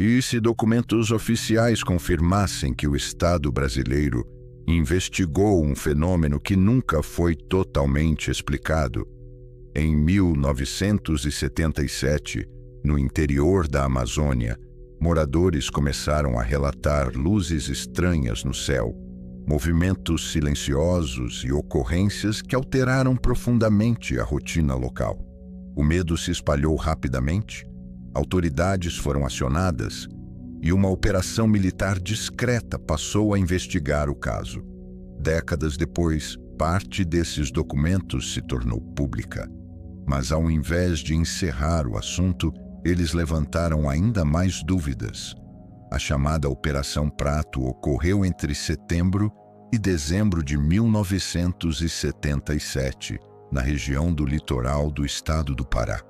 E se documentos oficiais confirmassem que o Estado brasileiro investigou um fenômeno que nunca foi totalmente explicado? Em 1977, no interior da Amazônia, moradores começaram a relatar luzes estranhas no céu, movimentos silenciosos e ocorrências que alteraram profundamente a rotina local. O medo se espalhou rapidamente, autoridades foram acionadas e uma operação militar discreta passou a investigar o caso. Décadas depois, parte desses documentos se tornou pública, mas ao invés de encerrar o assunto, eles levantaram ainda mais dúvidas. A chamada Operação Prato ocorreu entre setembro e dezembro de 1977, na região do litoral do estado do Pará.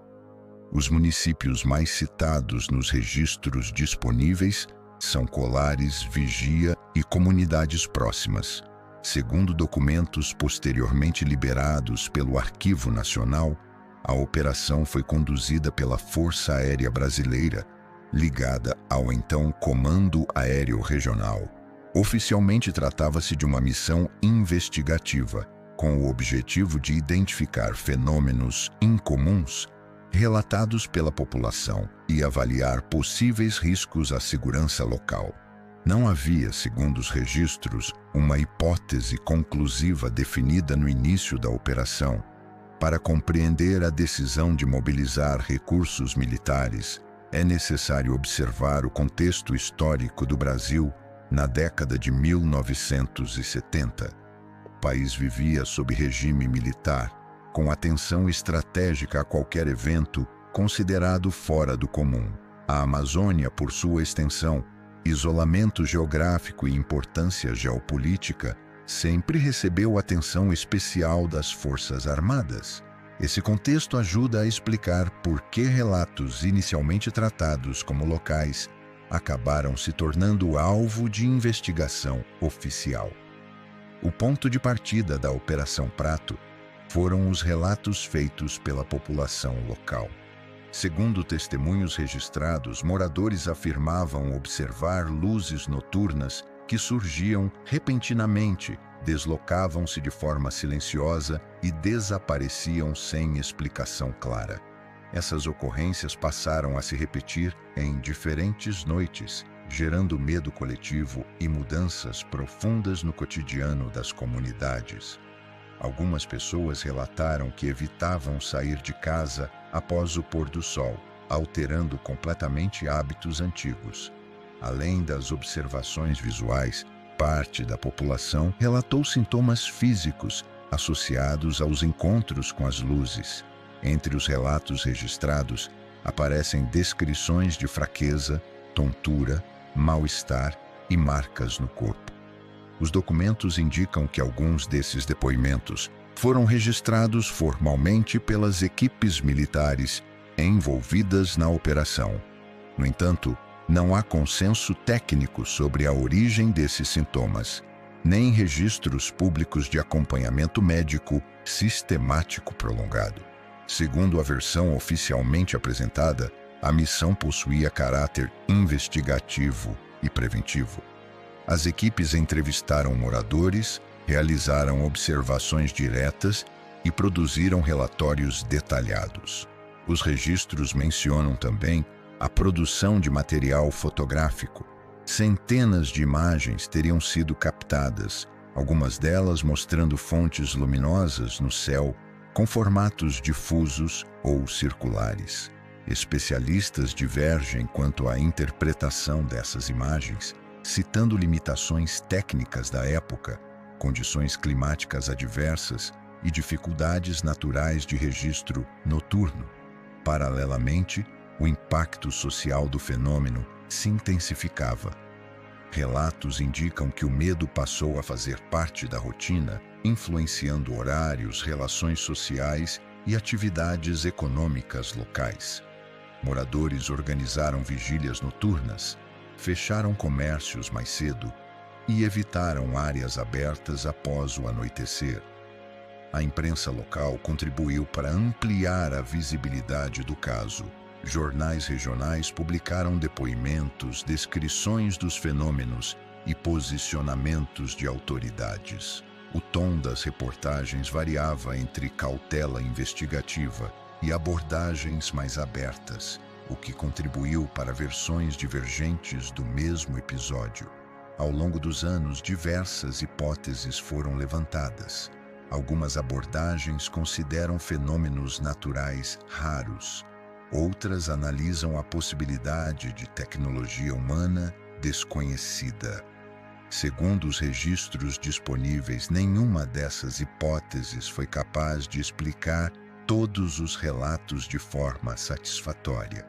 Os municípios mais citados nos registros disponíveis são Colares, Vigia e comunidades próximas. Segundo documentos posteriormente liberados pelo Arquivo Nacional, a operação foi conduzida pela Força Aérea Brasileira, ligada ao então Comando Aéreo Regional. Oficialmente tratava-se de uma missão investigativa, com o objetivo de identificar fenômenos incomuns relatados pela população e avaliar possíveis riscos à segurança local. Não havia, segundo os registros, uma hipótese conclusiva definida no início da operação. Para compreender a decisão de mobilizar recursos militares, é necessário observar o contexto histórico do Brasil na década de 1970. O país vivia sob regime militar, com atenção estratégica a qualquer evento considerado fora do comum. A Amazônia, por sua extensão, isolamento geográfico e importância geopolítica, sempre recebeu atenção especial das Forças Armadas. Esse contexto ajuda a explicar por que relatos inicialmente tratados como locais acabaram se tornando alvo de investigação oficial. O ponto de partida da Operação Prato foram os relatos feitos pela população local. Segundo testemunhos registrados, moradores afirmavam observar luzes noturnas que surgiam repentinamente, deslocavam-se de forma silenciosa e desapareciam sem explicação clara. Essas ocorrências passaram a se repetir em diferentes noites, gerando medo coletivo e mudanças profundas no cotidiano das comunidades. Algumas pessoas relataram que evitavam sair de casa após o pôr do sol, alterando completamente hábitos antigos. Além das observações visuais, parte da população relatou sintomas físicos associados aos encontros com as luzes. Entre os relatos registrados, aparecem descrições de fraqueza, tontura, mal-estar e marcas no corpo. Os documentos indicam que alguns desses depoimentos foram registrados formalmente pelas equipes militares envolvidas na operação. No entanto, não há consenso técnico sobre a origem desses sintomas, nem registros públicos de acompanhamento médico sistemático prolongado. Segundo a versão oficialmente apresentada, a missão possuía caráter investigativo e preventivo. As equipes entrevistaram moradores, realizaram observações diretas e produziram relatórios detalhados. Os registros mencionam também a produção de material fotográfico. Centenas de imagens teriam sido captadas, algumas delas mostrando fontes luminosas no céu com formatos difusos ou circulares. Especialistas divergem quanto à interpretação dessas imagens, citando limitações técnicas da época, condições climáticas adversas e dificuldades naturais de registro noturno. Paralelamente, o impacto social do fenômeno se intensificava. Relatos indicam que o medo passou a fazer parte da rotina, influenciando horários, relações sociais e atividades econômicas locais. Moradores organizaram vigílias noturnas, fecharam comércios mais cedo e evitaram áreas abertas após o anoitecer. A imprensa local contribuiu para ampliar a visibilidade do caso. Jornais regionais publicaram depoimentos, descrições dos fenômenos e posicionamentos de autoridades. O tom das reportagens variava entre cautela investigativa e abordagens mais abertas, o que contribuiu para versões divergentes do mesmo episódio. Ao longo dos anos, diversas hipóteses foram levantadas. Algumas abordagens consideram fenômenos naturais raros. Outras analisam a possibilidade de tecnologia humana desconhecida. Segundo os registros disponíveis, nenhuma dessas hipóteses foi capaz de explicar todos os relatos de forma satisfatória.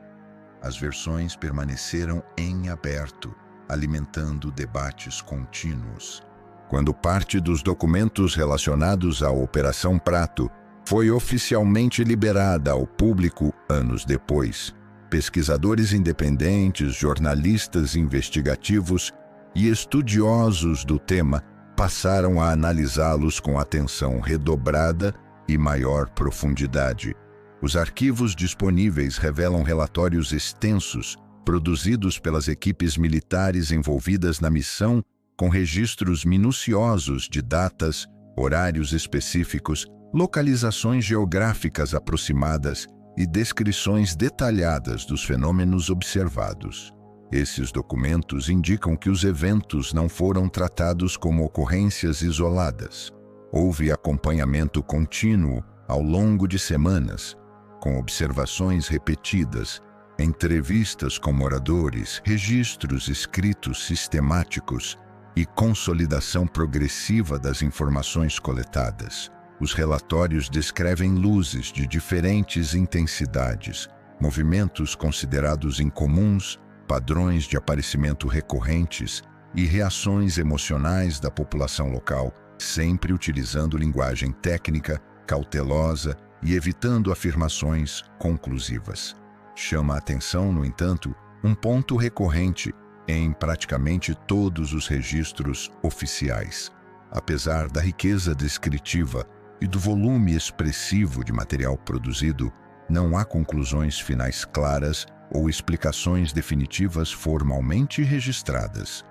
As versões permaneceram em aberto, alimentando debates contínuos. Quando parte dos documentos relacionados à Operação Prato foi oficialmente liberada ao público anos depois, pesquisadores independentes, jornalistas investigativos e estudiosos do tema passaram a analisá-los com atenção redobrada e maior profundidade. Os arquivos disponíveis revelam relatórios extensos produzidos pelas equipes militares envolvidas na missão, com registros minuciosos de datas, horários específicos, localizações geográficas aproximadas e descrições detalhadas dos fenômenos observados. Esses documentos indicam que os eventos não foram tratados como ocorrências isoladas. Houve acompanhamento contínuo ao longo de semanas, com observações repetidas, entrevistas com moradores, registros escritos sistemáticos e consolidação progressiva das informações coletadas. Os relatórios descrevem luzes de diferentes intensidades, movimentos considerados incomuns, padrões de aparecimento recorrentes e reações emocionais da população local, sempre utilizando linguagem técnica, cautelosa e evitando afirmações conclusivas. Chama a atenção, no entanto, um ponto recorrente em praticamente todos os registros oficiais. Apesar da riqueza descritiva e do volume expressivo de material produzido, não há conclusões finais claras ou explicações definitivas formalmente registradas.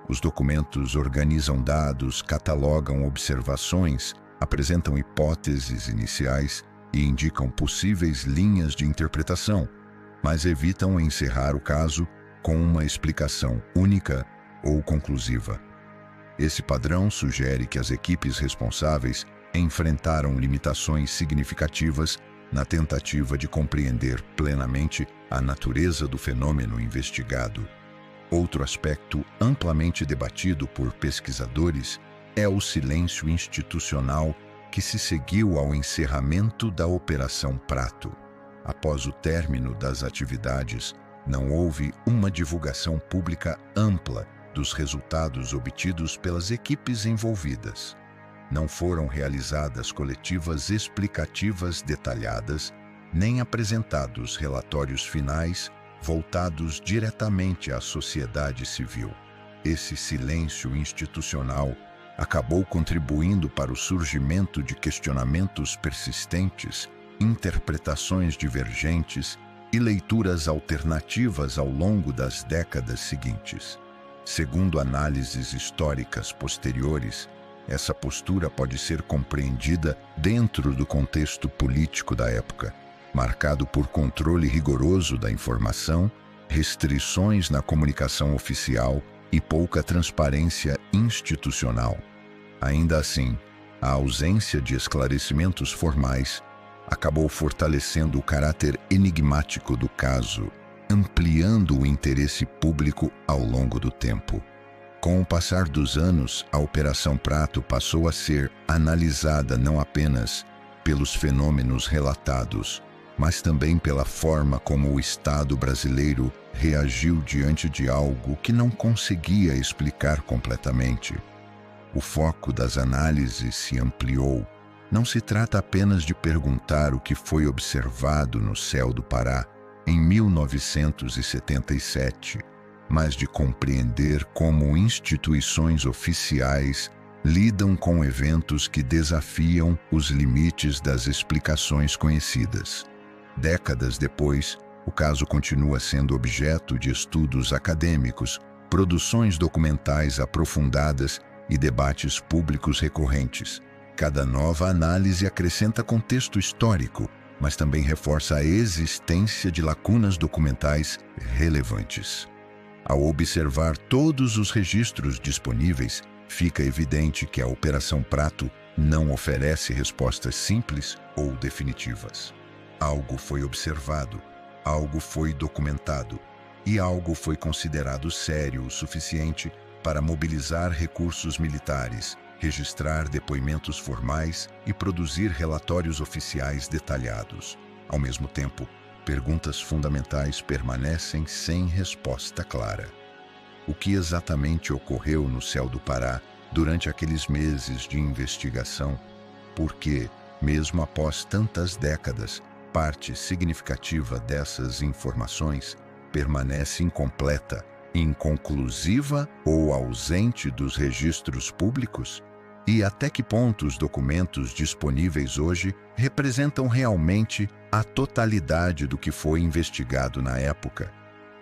Os documentos organizam dados, catalogam observações, apresentam hipóteses iniciais e indicam possíveis linhas de interpretação, mas evitam encerrar o caso com uma explicação única ou conclusiva. Esse padrão sugere que as equipes responsáveis enfrentaram limitações significativas na tentativa de compreender plenamente a natureza do fenômeno investigado. Outro aspecto amplamente debatido por pesquisadores é o silêncio institucional que se seguiu ao encerramento da Operação Prato. Após o término das atividades, não houve uma divulgação pública ampla dos resultados obtidos pelas equipes envolvidas. Não foram realizadas coletivas explicativas detalhadas, nem apresentados relatórios finais voltados diretamente à sociedade civil. Esse silêncio institucional acabou contribuindo para o surgimento de questionamentos persistentes, interpretações divergentes e leituras alternativas ao longo das décadas seguintes. Segundo análises históricas posteriores, essa postura pode ser compreendida dentro do contexto político da época, marcado por controle rigoroso da informação, restrições na comunicação oficial e pouca transparência institucional. Ainda assim, a ausência de esclarecimentos formais acabou fortalecendo o caráter enigmático do caso, ampliando o interesse público ao longo do tempo. Com o passar dos anos, a Operação Prato passou a ser analisada não apenas pelos fenômenos relatados, mas também pela forma como o Estado brasileiro reagiu diante de algo que não conseguia explicar completamente. O foco das análises se ampliou. Não se trata apenas de perguntar o que foi observado no céu do Pará em 1977, mas de compreender como instituições oficiais lidam com eventos que desafiam os limites das explicações conhecidas. Décadas depois, O caso continua sendo objeto de estudos acadêmicos, produções documentais aprofundadas e debates públicos recorrentes. Cada nova análise acrescenta contexto histórico, mas também reforça a existência de lacunas documentais relevantes. Ao observar todos os registros disponíveis, fica evidente que a Operação Prato não oferece respostas simples ou definitivas. Algo foi observado, algo foi documentado e algo foi considerado sério o suficiente para mobilizar recursos militares, registrar depoimentos formais e produzir relatórios oficiais detalhados. Ao mesmo tempo, perguntas fundamentais permanecem sem resposta clara. O que exatamente ocorreu no céu do Pará durante aqueles meses de investigação? Por que, mesmo após tantas décadas, parte significativa dessas informações permanece incompleta, inconclusiva ou ausente dos registros públicos? E até que ponto os documentos disponíveis hoje representam realmente a totalidade do que foi investigado na época?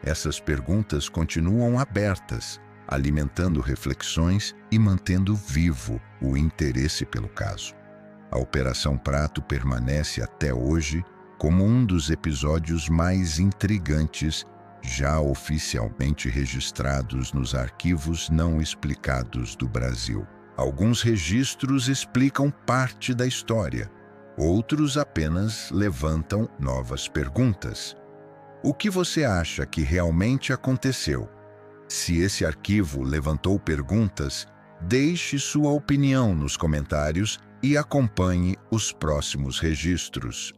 Essas perguntas continuam abertas, alimentando reflexões e mantendo vivo o interesse pelo caso. A Operação Prato permanece até hoje como um dos episódios mais intrigantes já oficialmente registrados nos arquivos não explicados do Brasil. Alguns registros explicam parte da história, outros apenas levantam novas perguntas. O que você acha que realmente aconteceu? Se esse arquivo levantou perguntas, deixe sua opinião nos comentários e acompanhe os próximos registros.